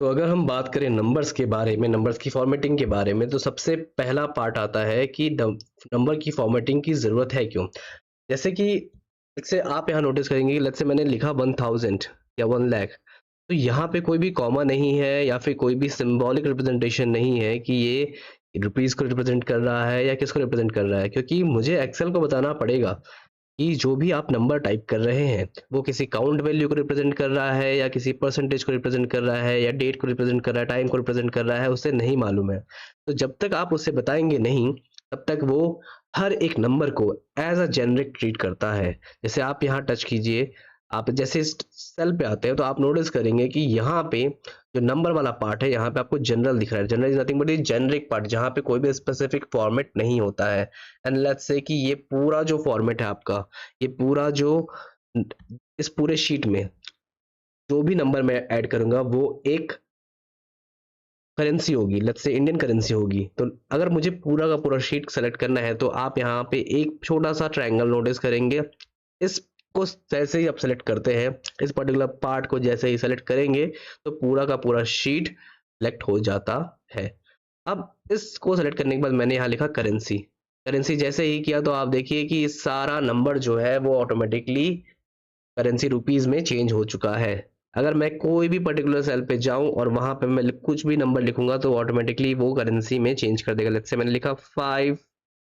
तो अगर हम बात करें नंबर्स के बारे में, नंबर्स की फॉर्मेटिंग के बारे में, तो सबसे पहला पार्ट आता है कि नंबर की फॉर्मेटिंग की ज़रूरत है क्यों? जैसे कि लेट्स से आप यहाँ नोटिस करेंगे कि लेट्स से मैंने लिखा 1000 या 1 लाख, तो यहाँ पे कोई भी कॉमा नहीं है या फिर कोई भी सिंबॉलिक रिप्रेजेंटेशन नहीं है कि ये रुपीज़ को रिप्रेजेंट कर रहा है या किसको रिप्रेजेंट कर रहा है, क्योंकि मुझे एक्सेल को बताना पड़ेगा कि जो भी आप नंबर टाइप कर रहे हैं वो किसी काउंट वैल्यू को रिप्रेजेंट कर रहा है या किसी परसेंटेज को रिप्रेजेंट कर रहा है या डेट को रिप्रेजेंट कर रहा है, टाइम को रिप्रेजेंट कर रहा है, उसे नहीं मालूम है। तो जब तक आप उसे बताएंगे नहीं, तब तक वो हर एक नंबर को एज अ जेनरिक ट्रीट करता है। जैसे आप यहाँ टच कीजिए, आप जैसे इस सेल पे आते हैं तो आप नोटिस करेंगे कि यहाँ पे जो नंबर वाला पार्ट है, यहाँ पे आपको जनरल दिख रहा है। General is nothing but generic part, जहाँ पे कोई भी स्पेसिफिक फॉर्मेट नहीं होता है। एंड लेट्स से कि ये पूरा जो फॉर्मेट है आपका, ये पूरा जो इस पूरे शीट में जो भी नंबर मैं ऐड करूंगा वो एक करेंसी होगी, लेट्स से इंडियन करेंसी होगी। तो अगर मुझे पूरा का पूरा शीट सेलेक्ट करना है तो आप यहाँ पे एक छोटा सा ट्रायंगल नोटिस करेंगे। इसको जैसे ही आप सेलेक्ट करते हैं, इस पर्टिकुलर पार्ट को जैसे ही सेलेक्ट करेंगे तो पूरा का पूरा शीट सेलेक्ट हो जाता है। अब इसको सेलेक्ट करने के बाद मैंने यहाँ लिखा करेंसी। करेंसी जैसे ही किया तो आप देखिए कि सारा नंबर जो है वो ऑटोमेटिकली करेंसी रुपीज में चेंज हो चुका है। अगर मैं कोई भी पर्टिकुलर सेल पे जाऊं और वहां पे मैं कुछ भी नंबर लिखूंगा तो ऑटोमेटिकली वो करेंसी में चेंज कर देगा। लेट्स से मैंने लिखा 5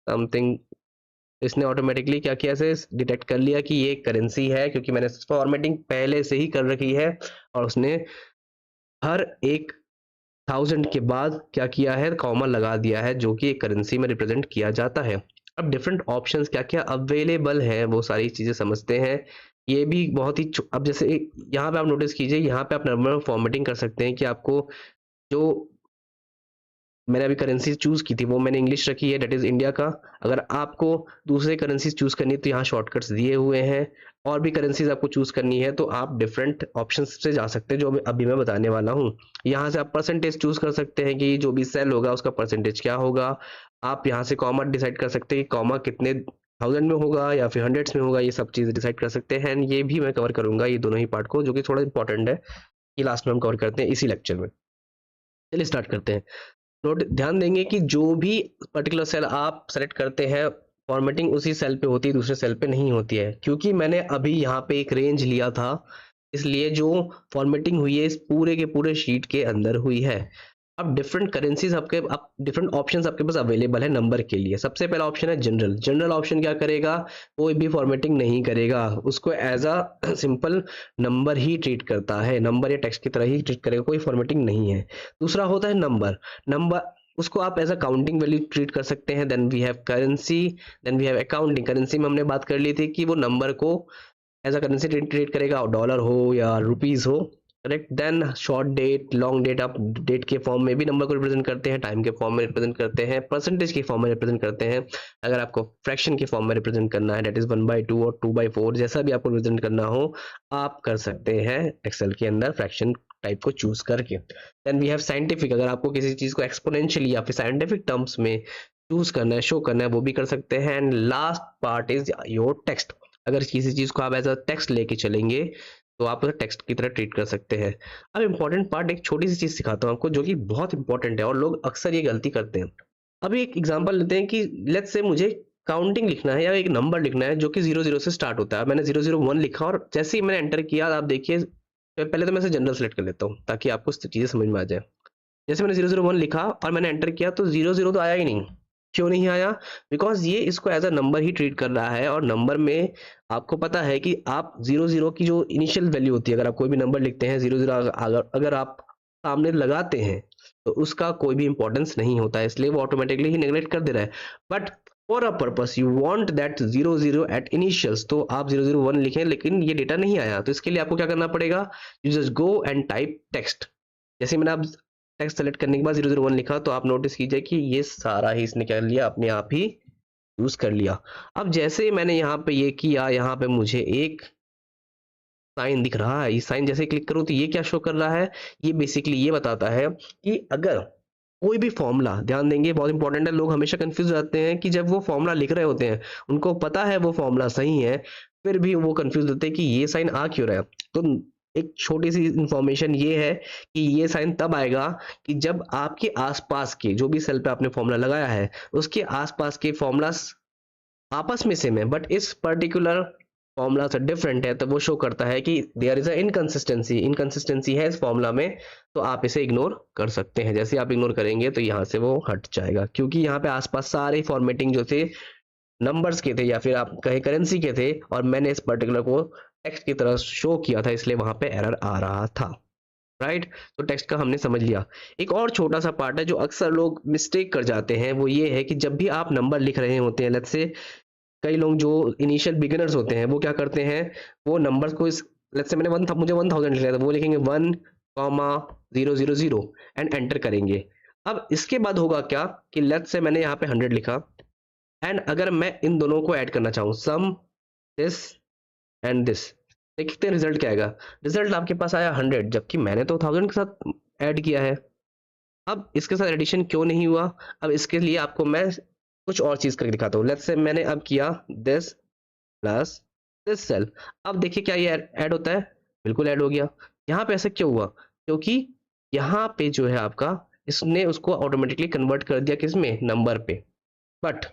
समथिंग, इसने ऑटोमेटिकली क्या किया, से डिटेक्ट कर लिया कि ये करेंसी है, क्योंकि मैंने फॉर्मेटिंग पहले से ही कर रखी है। और उसने हर एक 1000 के बाद क्या किया है, कॉमा लगा दिया है, जो कि एक करेंसी में रिप्रेजेंट किया जाता है। अब डिफरेंट ऑप्शंस क्या क्या अवेलेबल है वो सारी चीजें समझते हैं। ये भी बहुत ही अब जैसे यहाँ पे आप नोटिस कीजिए, यहाँ पे आप नंबर फॉर्मेटिंग कर सकते हैं कि आपको जो मैंने अभी करेंसी चूज की थी वो मैंने इंग्लिश रखी है, डेट इज इंडिया का। अगर आपको दूसरे करेंसीज चूज करनी है तो यहाँ शॉर्टकट्स दिए हुए हैं। और भी करेंसीज आपको चूज करनी है तो आप डिफरेंट ऑप्शंस से जा सकते हैं, जो अभी मैं बताने वाला हूँ। यहाँ से आप परसेंटेज चूज कर सकते हैं कि जो भी सेल होगा उसका परसेंटेज क्या होगा। आप यहाँ से कॉमा डिसाइड कर सकते हैं कि कॉमा कितने 1000 में होगा या फिर हंड्रेड्स में होगा, ये सब चीज़ डिसाइड कर सकते हैं। एंड ये भी मैं कवर करूंगा, ये दोनों ही पार्ट को, जो कि थोड़ा इंपॉर्टेंट है। ये लास्ट में हम कवर करते हैं इसी लेक्चर में। चलिए स्टार्ट करते हैं। नोट ध्यान देंगे कि जो भी पर्टिकुलर सेल आप सेलेक्ट करते हैं, फॉर्मेटिंग उसी सेल पे होती है, दूसरे सेल पे नहीं होती है। क्योंकि मैंने अभी यहाँ पे एक रेंज लिया था, इसलिए जो फॉर्मेटिंग हुई है इस पूरे के पूरे शीट के अंदर हुई है। अब डिफरेंट करेंसीज आपके, आप डिफरेंट ऑप्शंस आपके पास अवेलेबल है नंबर के लिए। सबसे पहला ऑप्शन है जनरल। जनरल ऑप्शन क्या करेगा, कोई भी फॉर्मेटिंग नहीं करेगा, उसको एज अ सिंपल नंबर ही ट्रीट करता है, नंबर या टेक्स्ट की तरह ही ट्रीट करेगा, कोई फॉर्मेटिंग नहीं है। दूसरा होता है नंबर। नंबर उसको आप as a counting value treat कर सकते हैं। Then we have currency, then we have accounting. Currency में हमने बात कर ली थी कि वो नंबर को एज अ करेंसी ट्रेड करेगा, डॉलर हो या रुपीज हो, correct. Then short date, long date, आप डेट के फॉर्म में भी नंबर को रिप्रेजेंट करते हैं, टाइम के फॉर्म में रिप्रेजेंट करते हैं, परसेंटेज के फॉर्म में रिप्रेजेंट करते हैं। अगर आपको फ्रैक्शन के फॉर्म में रिप्रेजेंट करना है, डेट इज 1/2 और 2/4, जैसा भी आपको रिप्रेजेंट करना हो आप कर सकते हैं एक्सेल के अंदर फ्रैक्शन टाइप को चूज करके। Then we have scientific. अगर आपको किसी चीज को एक्सपोनेंशियली या फिर साइंटिफिक टर्म्स में चूज करना है, शो करना है, वो भी कर सकते हैं। And last part is your text. अगर किसी चीज को आप एज अ टेक्स्ट लेके चलेंगे तो आप उसे टेक्स्ट की तरह ट्रीट कर सकते हैं। अब इंपॉर्टेंट पार्ट, एक छोटी सी चीज सिखाता हूँ आपको जो कि बहुत इंपॉर्टेंट है और लोग अक्सर ये गलती करते हैं। अभी एक एग्जांपल लेते हैं कि लेट्स से मुझे काउंटिंग लिखना है या एक नंबर लिखना है जो कि 00 से स्टार्ट होता है। मैंने 001 लिखा और जैसे ही मैंने एंटर किया आप देखिए, पहले तो मैं इसे जनरल सेलेक्ट कर लेता हूँ ताकि आपको चीजें समझ में आ जाए। जैसे मैंने 001 लिखा और मैंने एंटर किया तो 00 तो आया ही नहीं। क्यों नहीं आया? बिकॉज ये इसको एज अ नंबर ही ट्रीट कर रहा है। और नंबर में आपको पता है कि आप 00 की जो इनिशियल वैल्यू होती है, अगर आप कोई भी नंबर लिखते हैं 00 अगर आप सामने लगाते हैं तो उसका कोई भी इंपॉर्टेंस नहीं होता है, इसलिए वो ऑटोमेटिकली ही नेग्लेक्ट कर दे रहा है। But for a purpose you want that 00 at initials, तो आप 001 लिखें, लेकिन ये डेटा नहीं आया तो इसके लिए आपको क्या करना पड़ेगा, you just go and type text. जैसे मैंने आप टेक्स्ट सेलेक्ट करने के बाद 001 लिखा तो आप नोटिस कीजिए कि ये सारा ही इसने क्या लिया, अपने आप ही यूज कर लिया। अब जैसे ही मैंने यहाँ पे ये किया, यहाँ पे मुझे एक साइन दिख रहा है। इस साइन जैसे क्लिक करूँ तो ये क्या शो कर रहा है, ये बेसिकली ये बताता है कि अगर कोई भी फॉर्मूला, ध्यान देंगे बहुत इंपॉर्टेंट है, लोग हमेशा कंफ्यूज रहते हैं कि जब वो फॉर्मूला लिख रहे होते हैं उनको पता है वो फॉर्मूला सही है, फिर भी वो कंफ्यूज होते हैं कि ये साइन आ क्यों रहा है। तो एक छोटी सी इंफॉर्मेशन ये है कि ये साइन तब आएगा कि जब आपके आसपास के जो भी सेल पे आपने फॉर्मूला लगाया है उसके आसपास के फॉर्मूलास आपस में सेम है, बट इस पर्टिकुलर फॉर्मूला से डिफरेंट है, तो वो शो करता है कि देयर इज अ इनकंसिस्टेंसी है इस फॉर्मूला में, तो आप इसे इग्नोर कर सकते हैं। जैसे आप इग्नोर करेंगे तो यहाँ से वो हट जाएगा, क्योंकि यहाँ पे आसपास सारे फॉर्मेटिंग जो थे नंबर्स के थे या फिर आप कहें करेंसी के थे, और मैंने इस पर्टिकुलर को टेक्स्ट की तरह शो किया था, इसलिए वहां पे एरर आ रहा था। राइट, तो टेक्स्ट का हमने समझ लिया। एक और छोटा सा पार्ट है जो अक्सर लोग मिस्टेक कर जाते हैं, वो ये है कि जब भी आप नंबर लिख रहे होते हैं, लेट्स से कई लोग जो इनिशियल बिगिनर्स होते हैं वो क्या करते हैं, वो नंबर्स को इस लेट्स से मैंने मुझे 1000 लिखा था, वो लिखेंगे 1,000 एंड एंटर करेंगे। अब इसके बाद होगा क्या कि लेट्स से मैंने यहाँ पे 100 लिखा, एंड अगर मैं इन दोनों को ऐड करना चाहूँ, सम दिस एंड दिस, देखते हैं रिजल्ट क्या आएगा। रिजल्ट आपके पास आया 100, जबकि मैंने तो 1000 के साथ ऐड किया है। अब इसके साथ एडिशन क्यों नहीं हुआ, अब इसके लिए आपको मैं कुछ और चीज करके दिखाता हूँ। लेट्स से मैंने अब किया दिस प्लस दिस सेल, अब देखिए क्या ये ऐड होता है, बिल्कुल ऐड हो गया। यहाँ पे ऐसा क्यों हुआ, क्योंकि यहाँ पे जो है आपका इसने उसको ऑटोमेटिकली कन्वर्ट कर दिया किसमें, नंबर पे। बट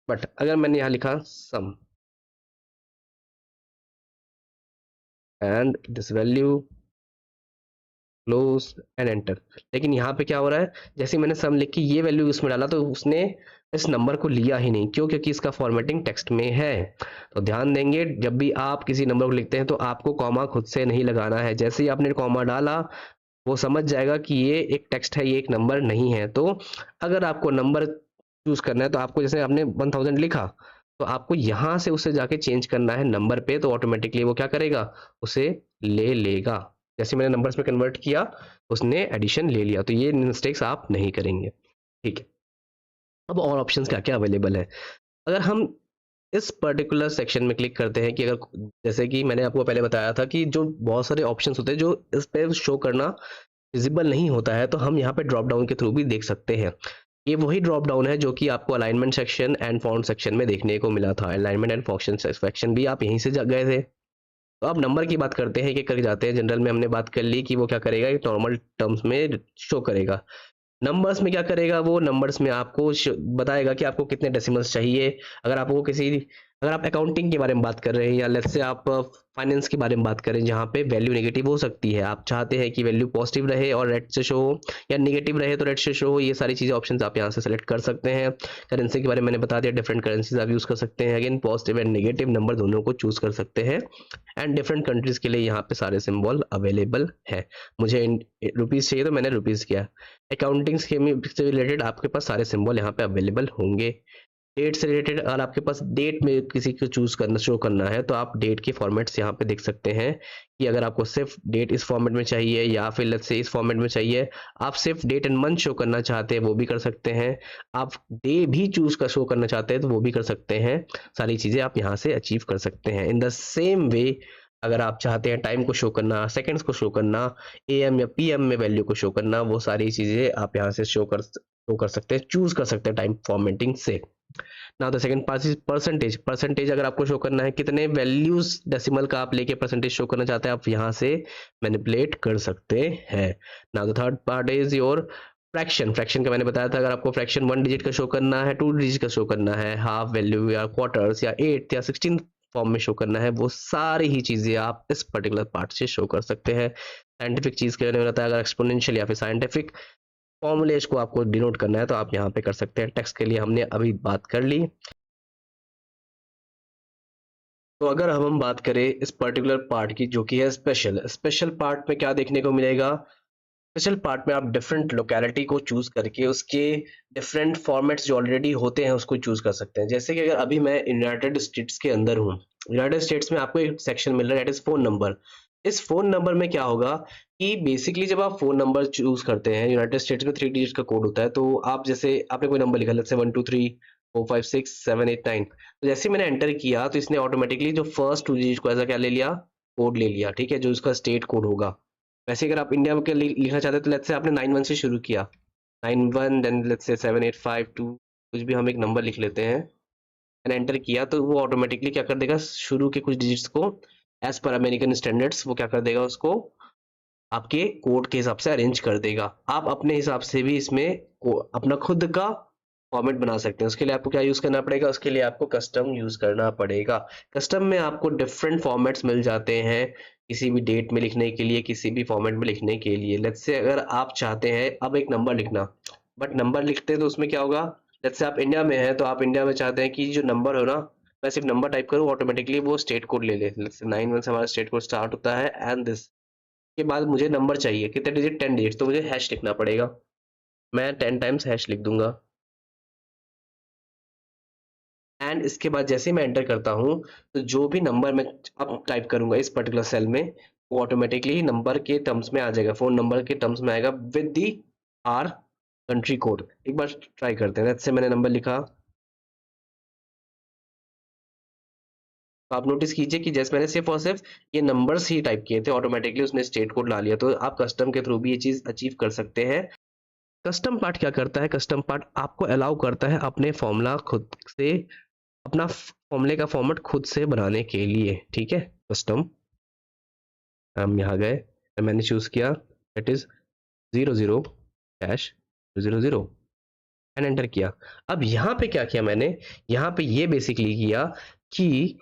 अगर मैंने यहाँ लिखा sum and this value close and enter, लेकिन यहाँ पे क्या हो रहा है, जैसे मैंने सम लिख के ये वैल्यू इसमें डाला तो उसने इस नंबर को लिया ही नहीं, क्यों, क्योंकि इसका फॉर्मेटिंग टेक्स्ट में है। तो ध्यान देंगे, जब भी आप किसी नंबर को लिखते हैं तो आपको कॉमा खुद से नहीं लगाना है, जैसे ही आपने कॉमा डाला वो समझ जाएगा कि ये एक टेक्स्ट है, ये एक नंबर नहीं है। तो अगर आपको नंबर चूज करना है तो आपको, जैसे आपने 1000 लिखा, तो आपको यहाँ से उसे जाके चेंज करना है नंबर पे, तो ऑटोमेटिकली वो क्या करेगा, उसे ले लेगा। जैसे मैंने नंबर्स में कन्वर्ट किया, उसने एडिशन ले लिया, तो ये मिस्टेक्स आप नहीं करेंगे। ठीक है, अब और ऑप्शंस क्या क्या अवेलेबल है। अगर हम इस पर्टिकुलर सेक्शन में क्लिक करते हैं कि अगर, जैसे कि मैंने आपको पहले बताया था कि जो बहुत सारे ऑप्शंस होते हैं जो इस पे शो करना विजिबल नहीं होता है, तो हम यहाँ पे ड्रॉप डाउन के थ्रू भी देख सकते हैं। ये वही ड्रॉप डाउन है जो कि आपको alignment section and font section में देखने को मिला था। अलाइनमेंट एंड फॉन्ट सेक्शन भी आप यहीं से गए थे। तो अब नंबर की बात करते हैं कि कर जाते हैं, जनरल में हमने बात कर ली कि वो क्या करेगा, ये नॉर्मल टर्म्स में शो करेगा। नंबर्स में क्या करेगा, वो नंबर्स में आपको बताएगा कि आपको कितने डेसिमल्स चाहिए। अगर आपको किसी अगर आप अकाउंटिंग के बारे में बात कर रहे हैं, या लेट्स से आप फाइनेंस के बारे में बात करें जहाँ पे वैल्यू नेगेटिव हो सकती है, आप चाहते हैं कि वैल्यू पॉजिटिव रहे और रेड से शो हो, या नेगेटिव रहे तो रेड से शो हो, ये सारी चीज़ें ऑप्शंस आप यहाँ से सेलेक्ट कर सकते हैं। करेंसी के बारे में मैंने बता दिया, डिफरेंट करेंसीज आप यूज़ कर सकते हैं, again positive and negative number दोनों को चूज कर सकते हैं। एंड डिफरेंट कंट्रीज के लिए यहाँ पे सारे सिंबल अवेलेबल है। मुझे रुपीज़ चाहिए तो मैंने रुपीज़ किया। अकाउंटिंग स्कीम से रिलेटेड आपके पास सारे सिंबल यहाँ पे अवेलेबल होंगे। डेट से रिलेटेड अगर आपके पास डेट में किसी को चूज करना शो करना है, तो आप डेट के फॉर्मेट्स यहाँ पे देख सकते हैं कि अगर आपको सिर्फ डेट इस फॉर्मेट में चाहिए, या फिर लेट्स से इस फॉर्मेट में चाहिए, आप सिर्फ डेट एंड मंथ शो करना चाहते हैं वो भी कर सकते हैं, आप डे भी चूज कर शो करना चाहते हैं तो वो भी कर सकते हैं। सारी चीज़ें आप यहाँ से अचीव कर सकते हैं। इन द सेम वे अगर आप चाहते हैं टाइम को शो करना, सेकंड्स को शो करना, एएम या पीएम में वैल्यू को शो करना, वो सारी चीज़ें आप यहाँ से शो कर सकते हैं, चूज कर सकते हैं टाइम फॉर्मेटिंग से। Now the second part is percentage. Percentage अगर आपको शो करना है, कितने वैल्यूज डेसिमल का आप लेके परसेंटेज शो करना चाहते हैं, आप यहाँ से मैनिपुलेट कर सकते हैं। Now the third part is your fraction. Fraction का मैंने बताया था, अगर आपको फ्रैक्शन 1 डिजिट का शो करना है, 2 डिजिट का शो करना है, हाफ वैल्यू या क्वार्टर्स या 8 या 16 फॉर्म में शो करना है, वो सारी ही चीजें आप इस पर्टिकुलर पार्ट से शो कर सकते हैं। साइंटिफिक चीज के बारे में बताया, अगर एक्सपोनेंशियल या फिर साइंटिफिक फॉर्मूलेज को आपको डिनोट करना है तो आप यहाँ पे कर सकते हैं। टेक्स्ट के लिए हमने अभी बात कर ली। तो अगर हम बात करें इस पर्टिकुलर पार्ट की जो कि है स्पेशल पार्ट में क्या देखने को मिलेगा, स्पेशल पार्ट में आप डिफरेंट लोकेलिटी को चूज करके उसके डिफरेंट फॉर्मेट्स जो ऑलरेडी होते हैं उसको चूज कर सकते हैं। जैसे कि अगर अभी मैं यूनाइटेड स्टेट्स के अंदर हूँ, यूनाइटेड स्टेट्स में आपको एक सेक्शन मिल रहा है, दैट इज फोन नंबर। इस फोन नंबर में क्या होगा कि बेसिकली जब आप फोन नंबर चूज करते हैं, यूनाइटेड स्टेट्स में 3 डिजिट का कोड होता है, तो आप जैसे आपने कोई नंबर लिखा, लेट्स से 123456789, तो जैसे मैंने एंटर किया तो इसने ऑटोमेटिकली जो फर्स्ट 2 डिजिट को ऐसा क्या ले लिया, कोड ले लिया, ठीक है, जो इसका स्टेट कोड होगा। वैसे अगर आप इंडिया के लिखना चाहते हैं तो लेट्स से आपने 91 से शुरू किया, 91 देन लेट्स से 7852 कुछ भी हम एक नंबर लिख लेते हैं, एंड एंटर किया, तो वो ऑटोमेटिकली क्या कर देगा, शुरू के कुछ डिजिट्स को एज पर अमेरिकन स्टैंडर्ड्स वो क्या कर देगा, उसको आपके कोड के हिसाब से अरेंज कर देगा। आप अपने हिसाब से भी इसमें अपना खुद का फॉर्मेट बना सकते हैं। उसके लिए आपको क्या यूज करना पड़ेगा, उसके लिए आपको कस्टम यूज करना पड़ेगा। कस्टम में आपको डिफरेंट फॉर्मेट्स मिल जाते हैं किसी भी डेट में लिखने के लिए, किसी भी फॉर्मेट में लिखने के लिए। लेट्स से अगर आप चाहते हैं अब एक नंबर लिखना, बट नंबर लिखते हैं तो उसमें क्या होगा, लेट्स से आप इंडिया में हैं तो आप इंडिया में चाहते हैं कि जो नंबर हो ना, मैं सिर्फ नंबर टाइप करूँ ऑटोमेटिकली वो स्टेट कोड ले ले। लेट्स से 9 1 से हमारा स्टेट कोड स्टार्ट होता है एंड दिस के बाद मुझे नंबर चाहिए कितने डिजिट, 10 डिजिट, तो मुझे हैश लिखना पड़ेगा। मैं 10 टाइम्स हैश लिख दूंगा एंड इसके बाद जैसे ही मैं एंटर करता हूँ तो जो भी नंबर मैं अब टाइप करूंगा इस पर्टिकुलर सेल में वो ऑटोमेटिकली नंबर के टर्म्स में आ जाएगा, फोन नंबर के टर्म्स में आएगा with the our country code. एक बार ट्राई करते हैं। जैसे मैंने नंबर लिखा तो आप नोटिस कीजिए कि जैसे मैंने सिर्फ और सिर्फ ये नंबर्स ही टाइप किए थे ऑटोमेटिकली उसने स्टेट कोड ला लिया। तो आप कस्टम के थ्रू भी ये चीज अचीव कर सकते हैं। कस्टम पार्ट क्या करता है, कस्टम पार्ट आपको अलाउ करता है अपने फॉर्मूला खुद से, अपना फॉर्मूले का फॉर्मेट खुद से बनाने के लिए। ठीक है, कस्टम हम यहाँ गए, मैंने चूज किया दैट इज 00-000 एंड एंटर किया। अब यहाँ पे क्या किया मैंने, यहाँ पे ये बेसिकली किया कि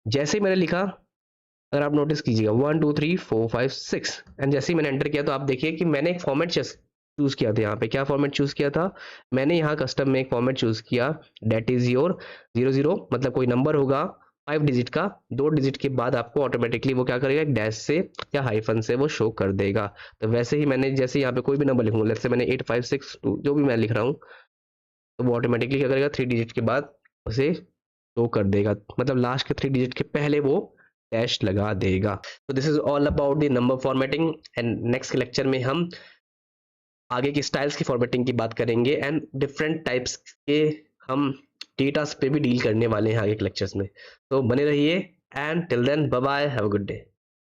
जैसे ही मैंने लिखा, अगर आप नोटिस कीजिएगा 1 2 3 4 5 6 एंड जैसे ही मैंने एंटर किया तो आप देखिए कि मैंने एक फॉर्मेट चूज किया था। यहाँ पे क्या फॉर्मेट चूज किया था, मैंने यहाँ कस्टम में एक फॉर्मेट चूज किया डेट इज योर 00, मतलब कोई नंबर होगा 5 डिजिट का, 2 डिजिट के बाद आपको ऑटोमेटिकली वो क्या करेगा, डैश से या हाइफन से वो शो कर देगा। तो वैसे ही मैंने जैसे यहाँ पे कोई भी नंबर लिखूंगा, लेट्स से मैंने 8562 जो भी मैं लिख रहा हूँ, तो वो ऑटोमेटिकली क्या करेगा, 3 डिजिट के बाद उसे शो कर देगा, मतलब लास्ट के 3 डिजिट के पहले वो डैश लगा देगा। तो this is all about the number formatting and next lecture में हम आगे की स्टाइल्स की फॉर्मेटिंग की बात करेंगे एंड डिफरेंट टाइप्स के हम डेटास पे भी डील करने वाले हैं आगे के लेक्चर्स में। तो बने रहिए and till then bye bye, have a good day.